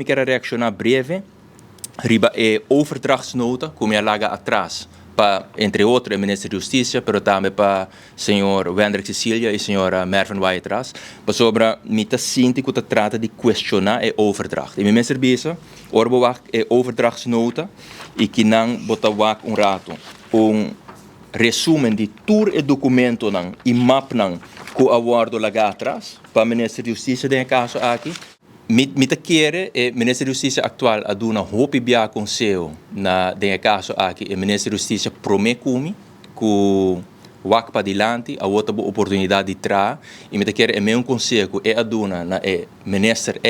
Eu quero reaccionar breve riba overdrachtsnota como é lá atrás para entre outros o ministro da Justiça, mas também para o senhor Wendrik Cecilia e a senhora Mervyn Waitras, para sobre mita síndico que trata de questionar a overdracht. E me serviço, orbo overdrachtsnota e que não bota rato resumen de todo o documento e map que o awardo lá atrás para o ministro da Justiça tem caso aqui. Mita quer o Ministro da Justiça atual a dar uma hope bia conselho na den caso aqui o Ministro da Justiça promete que o para adiante a outra oportunidade de tra e mita quer é meu conselho é a duna na Minister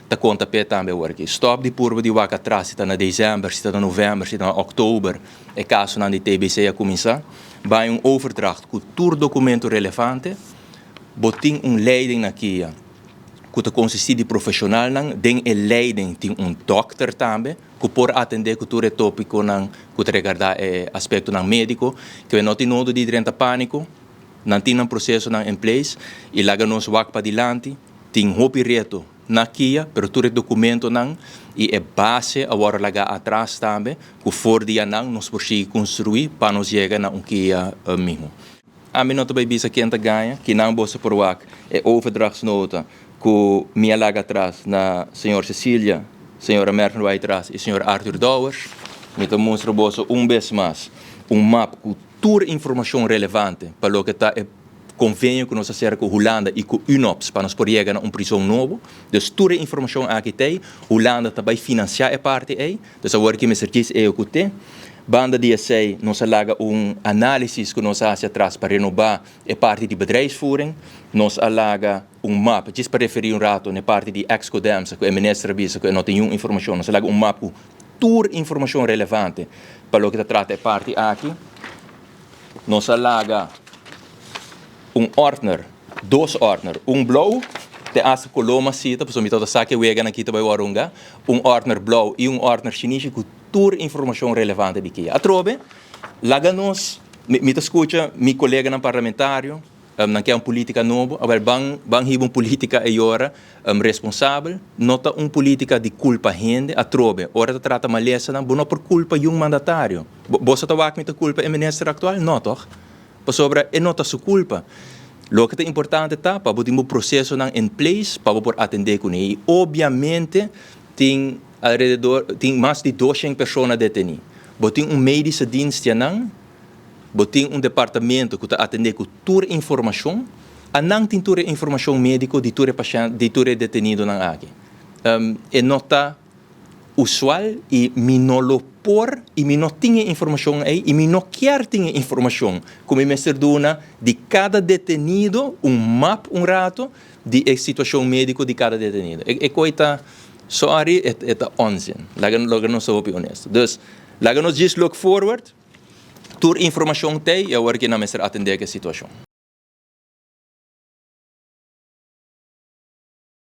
ta conta pe também work stop de purba de wak atrás está na dezembro está na novembro está na outubro é caso na de TBC a começar vai overdracht com todo documento relevante botin leiding aqui que consiste de profissional den leiding tem dokter também que por atender que todo tópico que regarda aspecto médico que não tem nada de drenta pânico não tem processo em place e lá nos wak para adiante tem hopi reto na kia pero todo documento e é base agora lá atrás também que for dia nos por construir para nos chegar na kia mesmo a mim não também bisa que enta ganha que não bossa por wak overdrachtsnota que minha lá atrás na senhora Cecília, senhora Mervyn Waitras e senhor Arthur Dowers, me mostra vez mais mapa com toda informação relevante para o que está convênio que nós fazemos com a Holanda e com a UNOPS para nós poder chegar a prisão novo. Então, toda a informação aqui tem, a Holanda também financia a parte aí, então agora que me serviço é o que tem. Banda dia 6, nós alaga análise que nós fazemos atrás para renovar a parte de bedrijfsvoering. Nós alaga mapa, just para referir rato na parte de ex-codems, que é ministro de que não tem nenhuma informação. Nós alaga mapa com toda informação relevante para o que trata a parte aqui. Nós alaga ordner, dois ordner, blauw, de as coloma cita, por exemplo, saque wega aqui também warunga, ordner blauw e ordner chinês com toda informação relevante de que. A trobe, lá nos, me escuta, meu colega no parlamentário, não quer política nova, agora bang política agora responsável, nota política de culpa gente, a trobe, ora trata malesa não por culpa de mandatário. Você está com culpa é ministro atual? Não, toch? Por sobre é nota sua culpa. O que é importante tá para botar um processo em place para poder atender com ele. Obviamente tem mais de 200 pessoas detenidas. Botem médico dienst não, botem departamento que está atender com toda a informação, a não tem toda a informação médica de todo paciente, de todo detenido na aqui. É nota usual e minolo por e não tinha informação aí e não quer ter informação como me dona de cada detenido mapa rato de situação médica de cada detenido é coisa sorry é onzin logo não sou honesto dus logo nós just look forward toda informação tem e agora que não me atender a situação